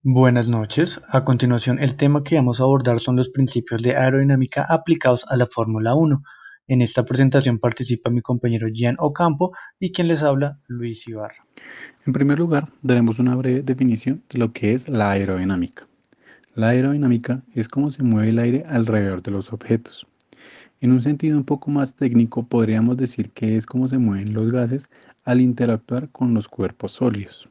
Buenas noches. A continuación, el tema que vamos a abordar son los principios de aerodinámica aplicados a la Fórmula 1. En esta presentación participa mi compañero Gian Ocampo y quien les habla, Luis Ibarra. En primer lugar, daremos una breve definición de lo que es la aerodinámica. La aerodinámica es cómo se mueve el aire alrededor de los objetos. En un sentido un poco más técnico, podríamos decir que es cómo se mueven los gases al interactuar con los cuerpos sólidos.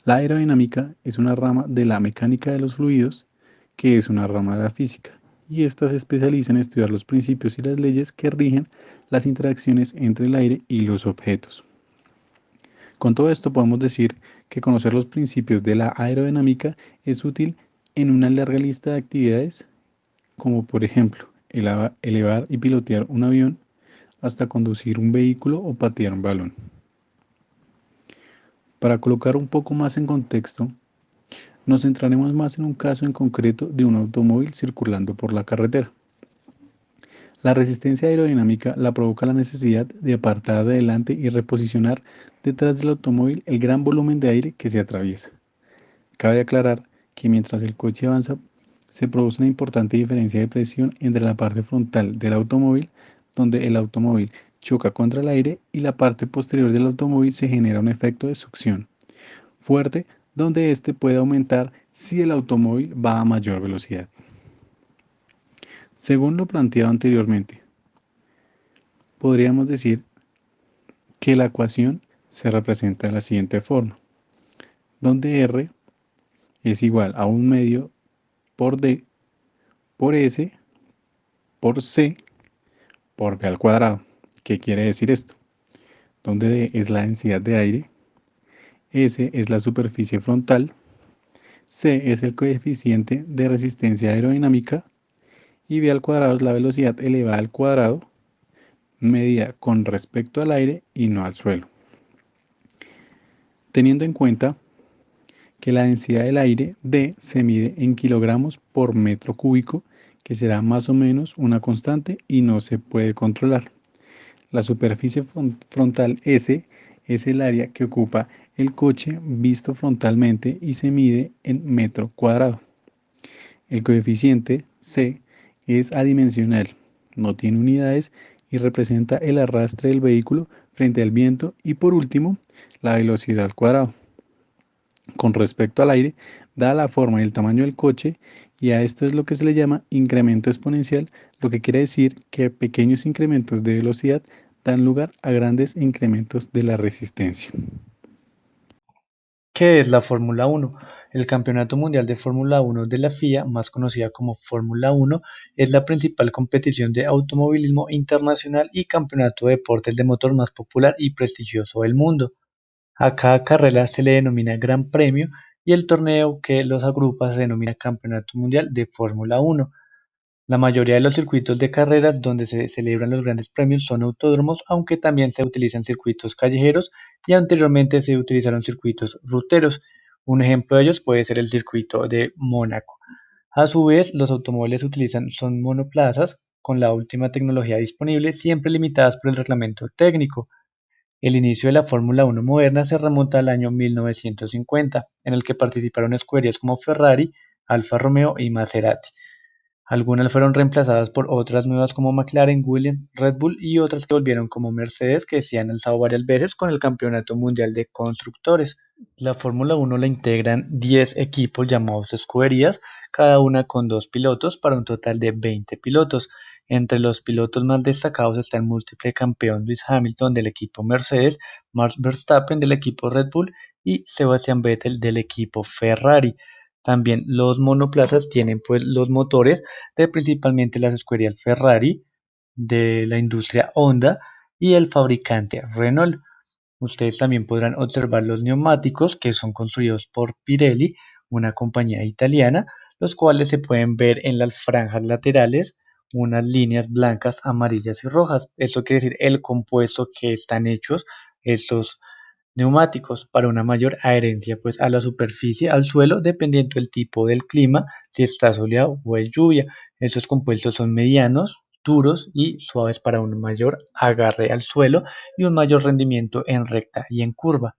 La aerodinámica es una rama de la mecánica de los fluidos, que es una rama de la física, y esta se especializa en estudiar los principios y las leyes que rigen las interacciones entre el aire y los objetos. Con todo esto podemos decir que conocer los principios de la aerodinámica es útil en una larga lista de actividades, como por ejemplo elevar y pilotear un avión hasta conducir un vehículo o patear un balón. Para colocar un poco más en contexto, nos centraremos más en un caso en concreto de un automóvil circulando por la carretera. La resistencia aerodinámica la provoca la necesidad de apartar de adelante y reposicionar detrás del automóvil el gran volumen de aire que se atraviesa. Cabe aclarar que mientras el coche avanza, se produce una importante diferencia de presión entre la parte frontal del automóvil, donde el automóvil choca contra el aire, y la parte posterior del automóvil se genera un efecto de succión fuerte, donde éste puede aumentar si el automóvil va a mayor velocidad. Según lo planteado anteriormente, podríamos decir que la ecuación se representa de la siguiente forma, donde R es igual a 1 medio por D por S por C por B al cuadrado. ¿Qué quiere decir esto? Donde D es la densidad de aire, S es la superficie frontal, C es el coeficiente de resistencia aerodinámica y B al cuadrado es la velocidad elevada al cuadrado medida con respecto al aire y no al suelo. Teniendo en cuenta que la densidad del aire D se mide en kilogramos por metro cúbico, que será más o menos una constante y no se puede controlar. La superficie frontal S es el área que ocupa el coche visto frontalmente y se mide en metro cuadrado. El coeficiente C es adimensional, no tiene unidades y representa el arrastre del vehículo frente al viento, y por último, la velocidad al cuadrado. Con respecto al aire, da la forma y el tamaño del coche, y a esto es lo que se le llama incremento exponencial, lo que quiere decir que pequeños incrementos de velocidad dan lugar a grandes incrementos de la resistencia. ¿Qué es la Fórmula 1? El Campeonato Mundial de Fórmula 1 de la FIA, más conocida como Fórmula 1, es la principal competición de automovilismo internacional y campeonato de deportes de motor más popular y prestigioso del mundo. A cada carrera se le denomina Gran Premio y el torneo que los agrupa se denomina Campeonato Mundial de Fórmula 1. La mayoría de los circuitos de carreras donde se celebran los grandes premios son autódromos, aunque también se utilizan circuitos callejeros y anteriormente se utilizaron circuitos ruteros. Un ejemplo de ellos puede ser el circuito de Mónaco. A su vez, los automóviles utilizan son monoplazas con la última tecnología disponible, siempre limitadas por el reglamento técnico. El inicio de la Fórmula 1 moderna se remonta al año 1950, en el que participaron escuderías como Ferrari, Alfa Romeo y Maserati. Algunas fueron reemplazadas por otras nuevas como McLaren, Williams, Red Bull y otras que volvieron como Mercedes, que se han alzado varias veces con el Campeonato Mundial de Constructores. La Fórmula 1 la integran 10 equipos llamados escuderías, cada una con 2 pilotos para un total de 20 pilotos. Entre los pilotos más destacados está el múltiple campeón Lewis Hamilton del equipo Mercedes, Max Verstappen del equipo Red Bull y Sebastian Vettel del equipo Ferrari. También los monoplazas tienen pues los motores de principalmente las escuderías Ferrari, de la industria Honda y el fabricante Renault. Ustedes también podrán observar los neumáticos que son construidos por Pirelli, una compañía italiana, los cuales se pueden ver en las franjas laterales unas líneas blancas, amarillas y rojas. Esto quiere decir el compuesto que están hechos estos neumáticos para una mayor adherencia pues a la superficie, al suelo, dependiendo del tipo del clima, si está soleado o es lluvia. Estos compuestos son medianos, duros y suaves para un mayor agarre al suelo y un mayor rendimiento en recta y en curva.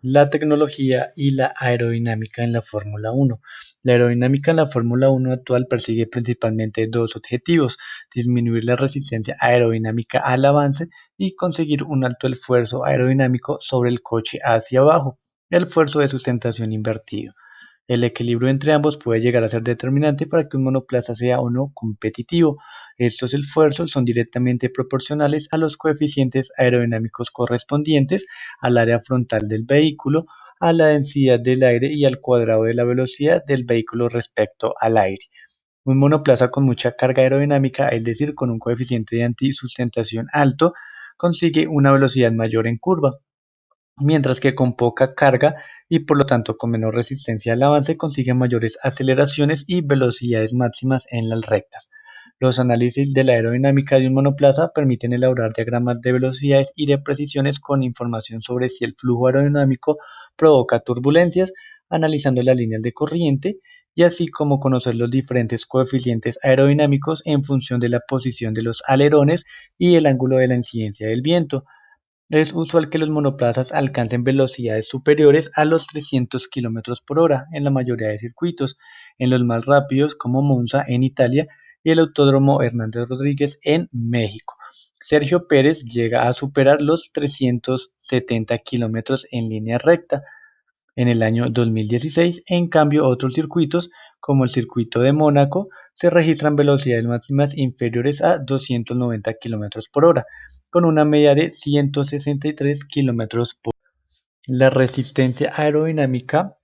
La tecnología y la aerodinámica en la Fórmula 1. La aerodinámica en la Fórmula 1 actual persigue principalmente dos objetivos: disminuir la resistencia aerodinámica al avance y conseguir un alto esfuerzo aerodinámico sobre el coche hacia abajo, el esfuerzo de sustentación invertido. El equilibrio entre ambos puede llegar a ser determinante para que un monoplaza sea o no competitivo. Estos esfuerzos son directamente proporcionales a los coeficientes aerodinámicos correspondientes al área frontal del vehículo, a la densidad del aire y al cuadrado de la velocidad del vehículo respecto al aire. Un monoplaza con mucha carga aerodinámica, es decir, con un coeficiente de antisustentación alto, consigue una velocidad mayor en curva, mientras que con poca carga y por lo tanto con menor resistencia al avance consigue mayores aceleraciones y velocidades máximas en las rectas. Los análisis de la aerodinámica de un monoplaza permiten elaborar diagramas de velocidades y de precisiones con información sobre si el flujo aerodinámico provoca turbulencias, analizando las líneas de corriente y así como conocer los diferentes coeficientes aerodinámicos en función de la posición de los alerones y el ángulo de la incidencia del viento. Es usual que los monoplazas alcancen velocidades superiores a los 300 km por hora en la mayoría de circuitos, en los más rápidos como Monza en Italia y el Autódromo Hernández Rodríguez en México. Sergio Pérez llega a superar los 370 km en línea recta en el año 2016. En cambio, otros circuitos, como el circuito de Mónaco, se registran velocidades máximas inferiores a 290 km por hora, con una media de 163 km por hora. La resistencia aerodinámica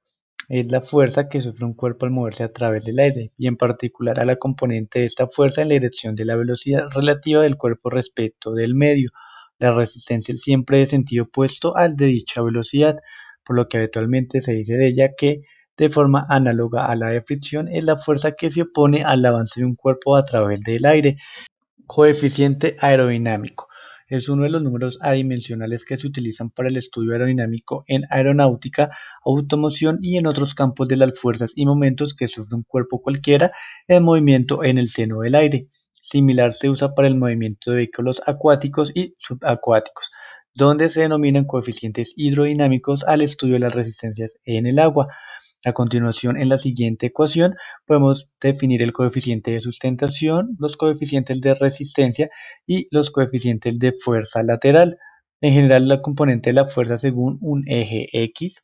es la fuerza que sufre un cuerpo al moverse a través del aire, y en particular a la componente de esta fuerza en la dirección de la velocidad relativa del cuerpo respecto del medio. La resistencia es siempre de sentido opuesto al de dicha velocidad, por lo que habitualmente se dice de ella que, de forma análoga a la de fricción, es la fuerza que se opone al avance de un cuerpo a través del aire. Coeficiente aerodinámico. Es uno de los números adimensionales que se utilizan para el estudio aerodinámico en aeronáutica, automoción y en otros campos de las fuerzas y momentos que sufre un cuerpo cualquiera en movimiento en el seno del aire. Similar se usa para el movimiento de vehículos acuáticos y subacuáticos, donde se denominan coeficientes hidrodinámicos al estudio de las resistencias en el agua. A continuación, en la siguiente ecuación, podemos definir el coeficiente de sustentación, los coeficientes de resistencia y los coeficientes de fuerza lateral. En general, la componente de la fuerza según un eje X